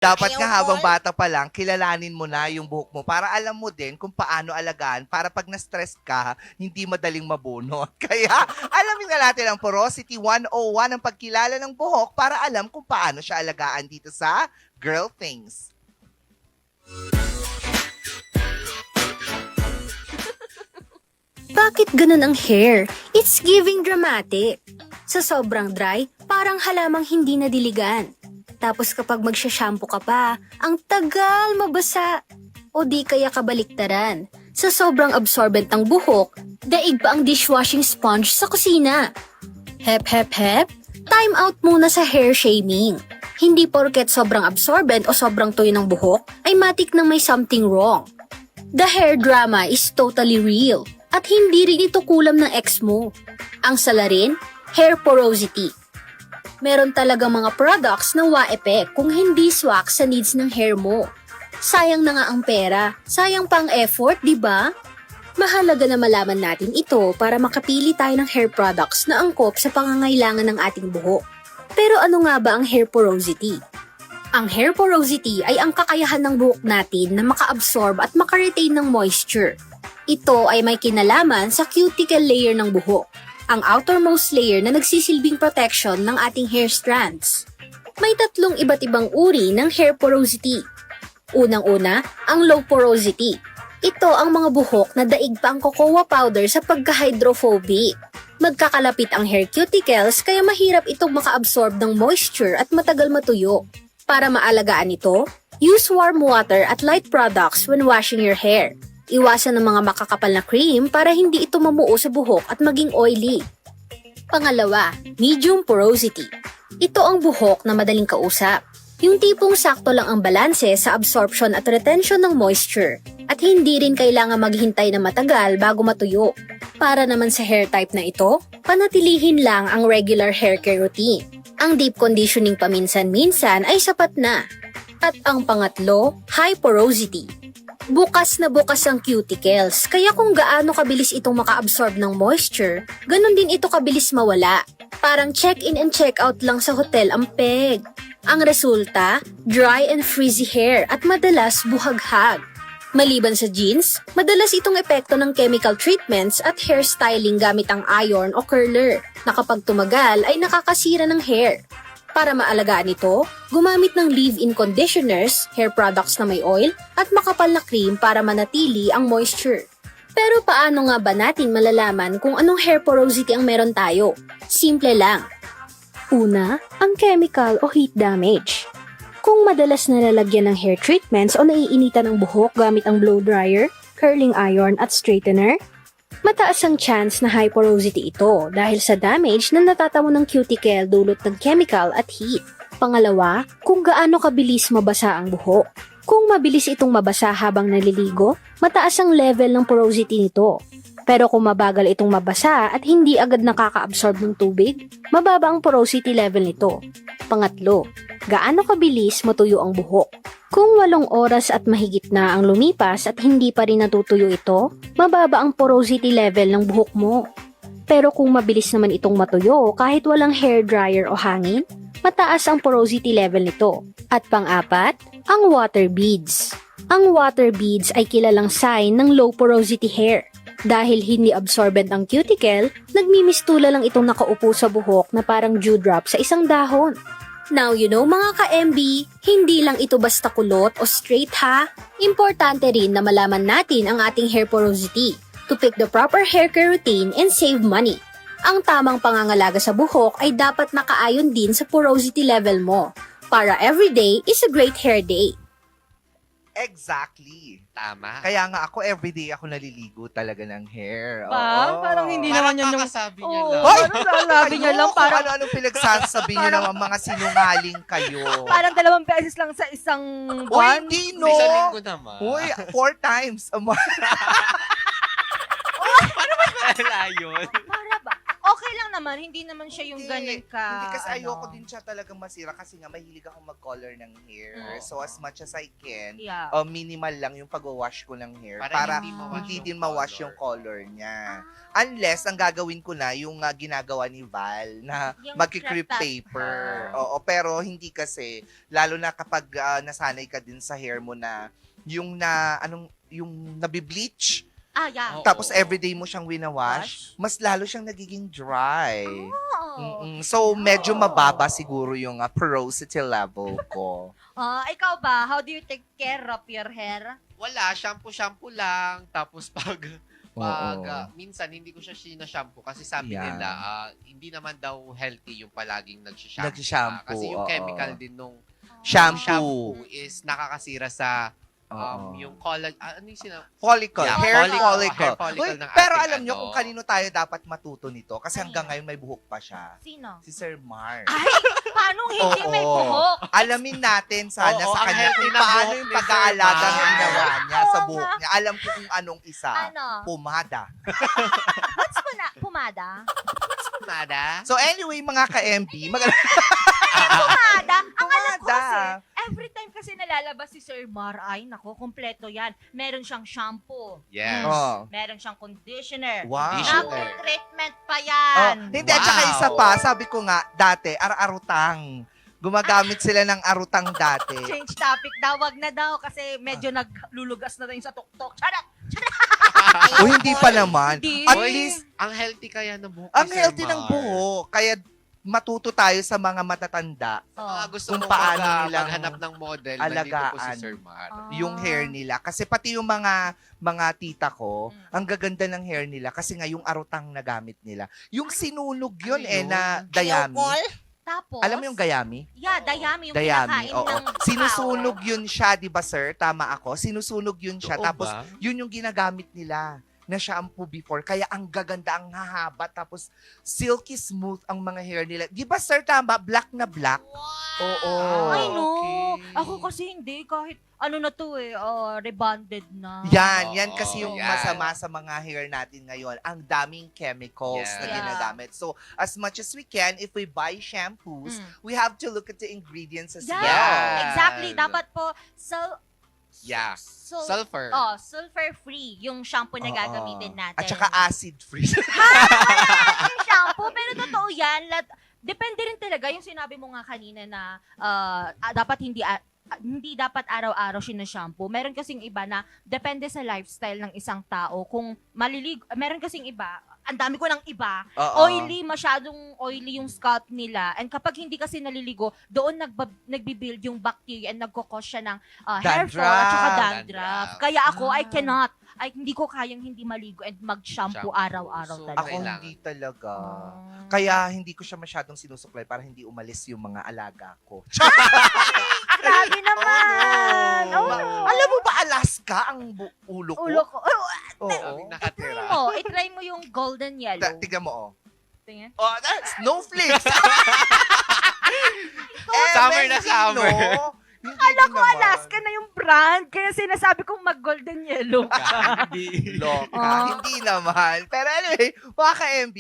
Dapat Ayaw nga ko. habang bata pa lang, kilalanin mo na yung buhok mo para alam mo din kung paano alagaan para pag na-stress ka, hindi madaling mabunot. Kaya alamin na natin ang Porosity 101 ang pagkilala ng buhok para alam kung paano siya alagaan dito sa Girl Things. Bakit ganun ang hair? It's giving dramatic. Sa sobrang dry, parang halamang hindi nadiligan. Tapos kapag magsha-shampoo ka pa, ang tagal mabasa. O di kaya kabaliktaran. Sa sobrang absorbent ng buhok, daig pa ang dishwashing sponge sa kusina. Hep hep hep, time out muna sa hair shaming. Hindi porket sobrang absorbent o sobrang tuyo ng buhok, ay matik nang may something wrong. The hair drama is totally real. At hindi rin ito kulam ng ex mo. Ang salarin, hair porosity. Meron talaga mga products na wa-effect kung hindi swak sa needs ng hair mo. Sayang na nga ang pera, sayang pa ang effort, di ba? Mahalaga na malaman natin ito para makapili tayo ng hair products na angkop sa pangangailangan ng ating buhok. Pero ano nga ba ang hair porosity? Ang hair porosity ay ang kakayahan ng buhok natin na maka-absorb at maka-retain ng moisture. Ito ay may kinalaman sa cuticle layer ng buhok, ang outermost layer na nagsisilbing protection ng ating hair strands. May tatlong iba't ibang uri ng hair porosity. Unang-una, ang low porosity. Ito ang mga buhok na daig pa ang cocoa powder sa pagka-hydrophobic. Magkakalapit ang hair cuticles kaya mahirap itong maka-absorb ng moisture at matagal matuyo. Para maalagaan ito, use warm water at light products when washing your hair. Iwasan ng mga makakapal na cream para hindi ito mamuo sa buhok at maging oily. Pangalawa, medium porosity. Ito ang buhok na madaling kausap. Yung tipong sakto lang ang balanse sa absorption at retention ng moisture at hindi rin kailangan maghintay na matagal bago matuyo. Para naman sa hair type na ito, panatilihin lang ang regular hair care routine. Ang deep conditioning paminsan-minsan ay sapat na. At ang pangatlo, high porosity. Bukas na bukas ang cuticles, kaya kung gaano kabilis itong maka-absorb ng moisture, ganun din ito kabilis mawala. Parang check-in and check-out lang sa hotel ang peg. Ang resulta, dry and frizzy hair at madalas buhaghag. Maliban sa jeans, madalas itong epekto ng chemical treatments at hairstyling gamit ang iron o curler na kapag tumagal ay nakakasira ng hair. Para maalagaan ito, gumamit ng leave-in conditioners, hair products na may oil, at makapal na cream para manatili ang moisture. Pero paano nga ba natin malalaman kung anong hair porosity ang meron tayo? Simple lang. Una, ang chemical o heat damage. Kung madalas nalalagyan ng hair treatments o naiinitan ang buhok gamit ang blow dryer, curling iron at straightener, mataas ang chance na high porosity ito dahil sa damage na natatamo ng cuticle dulot ng chemical at heat. Pangalawa, kung gaano kabilis mabasa ang buhok. Kung mabilis itong mabasa habang naliligo, mataas ang level ng porosity nito. Pero kung mabagal itong mabasa at hindi agad nakaka-absorb ng tubig, mababa ang porosity level nito. Pangatlo, gaano kabilis matuyo ang buhok. Kung 8 oras at mahigit na ang lumipas at hindi pa rin natutuyo ito, mababa ang porosity level ng buhok mo. Pero kung mabilis naman itong matuyo kahit walang hair dryer o hangin, mataas ang porosity level nito. At pang-apat, ang water beads. Ang water beads ay kilalang sign ng low porosity hair. Dahil hindi absorbent ang cuticle, nagmimistula lang itong nakaupo sa buhok na parang dewdrop sa isang dahon. Now you know mga ka-MB, hindi lang ito basta kulot o straight ha. Importante rin na malaman natin ang ating hair porosity to pick the proper hair care routine and save money. Ang tamang pangangalaga sa buhok ay dapat nakaayon din sa porosity level mo para everyday is a great hair day. Exactly. Tama. Kaya nga ako everyday ako naliligo talaga ng hair. Pa? Oo. Parang hindi Parang naman yun yung... kakasabi niya Oo, lang. Hoy! parang sabi niya lang, Ayoko, parang, ano-anong pinagsasabi niyo ng mga sinungaling kayo. parang 2 beses lang sa isang Uy, buwan. hindi no. Isang linggo naman. Uy, 4 times a month. Wala yun. Para ba? Okay okay lang naman. Hindi naman siya yung ganyan ka. Hindi kasi ano. ayoko din siya talagang masira kasi nga mahilig akong mag-color ng hair. Oo. So as much as I can, Yeah. minimal lang yung pag-wash ko ng hair Para para hindi hindi mawash din mawash yung yung color niya. Unless ang gagawin ko na yung ginagawa ni Val na Yung magki-crepe crepe paper. paper. Oo, pero hindi kasi lalo na kapag nasanay ka din sa hair mo na yung yung nabi-bleach Yeah. Oo. tapos everyday mo siyang winawash, mas lalo siyang nagiging dry. Oh. So, medyo mababa siguro yung porosity level ko. Ikaw ba? How do you take care of your hair? Wala, shampoo lang. Tapos pag Oo. minsan hindi ko siya sina-shampoo kasi sabi Yeah. nila hindi naman daw healthy yung palaging nagsishampoo. Nagsishampoo, Kasi yung oo. chemical din nung Shampoo. is nakakasira sa Oo. yung collagen. Ano yung Follicle, Yeah, hair follicle. follicle. Hair follicle Uy, ng pero ating alam nyo ano. kung kanino tayo dapat matuto nito? Kasi Kanino? hanggang ngayon may buhok pa siya. Sino? Si Sir Mar. Ay, paano hindi may Oo. buhok? Alamin natin sana Oo, sa ang kanya healthy kung na paano buhok yung ni pag-aalaga Sir ng Mar. ginawa niya sa Oo buhok nga. niya. Alam ko kung anong isa. Ano? Pomada. What's pumada? Nada. So anyway, mga ka-MB, Pumada? Ang alam ko Pumada. kasi, every time kasi nalalabas si Sir Mar, ay nako, kompleto yan. Meron siyang shampoo. Yes. Oh. Meron siyang conditioner. Wow. Naku, treatment pa Oh, yan. hindi, at saka Wow. isa pa, sabi ko nga, dati, arutang. Gumagamit sila ng arutang dati. Change topic daw, wag na daw kasi medyo naglulugas na rin sa tuktok. Charot! O hindi pa naman. Hindi. At Uy, least, ang healthy kaya ng buhok ang ni Sir healthy ng Mar. buhok. Kaya matuto tayo sa mga matatanda. Sa mga gusto Kung mong paano nilang maghanap ng model, nandito po si alagaan. Sir Mar. Yung hair nila. Kasi pati yung mga tita ko, Mm. ang gaganda ng hair nila kasi nga yung arutang na gamit nila. Yung sinunog yun Ano eh yun? na dayami. Tapos, Alam mo yung gayami? Yeah, dayami yung Dayami, kinakain oo. ng Sinusunog tao. yun siya, di ba sir? Tama ako. Sinusunog yun siya. Oo Tapos ba? yun yung ginagamit nila na shampoo before. Kaya ang gaganda, ang hahaba. Tapos silky smooth ang mga hair nila. Di ba sir, tama? Black na black. Oo. Ay, no. Okay. Ako kasi hindi. Kahit ano na to rebonded na. Yan Oo, kasi yung yan. masama sa mga hair natin ngayon. Ang daming chemicals Yes. na Yeah. ginagamit. So, as much as we can, if we buy shampoos, Mm. we have to look at the ingredients as Yeah, well. Yes. exactly. Dapat po, Yeah. Sulfur. sulfur-free yung shampoo na Oo. gagamitin natin. At saka acid-free. yung shampoo, pero totoo yan. Depende rin talaga yung sinabi mo nga kanina na dapat hindi dapat araw-araw shampoo. Meron kasing iba na depende sa lifestyle ng isang tao. Kung maliligo, meron kasing iba, ang dami ko ng iba, Oo. masyadong oily yung scalp nila. And kapag hindi kasi naliligo, doon nagbibuild yung bacteria and nagkakos siya ng hair fall at saka dandruff. Dandruff. Kaya ako, hindi ko kayang hindi maligo and mag-shampoo Shampoo. araw-araw So, talaga. Ako Kailangan. hindi talaga. Ah. Kaya hindi ko siya masyadong sinusuklay para hindi umalis yung mga alaga ko. Grabe naman! Oo. Oh. Alam mo ba Alaska ang ulo ko? Ulo ko. Oo. Daming nakatira. I-try mo yung golden yellow. Tignan mo, oh. Tingin. Oh, that's snowflakes. Summer na summer. Akala ko Alaska na yung brand, kaya sinasabi kong mag-golden yellow. Hindi. Loka. Ah. Hindi naman. Pero anyway, mga ka-MB,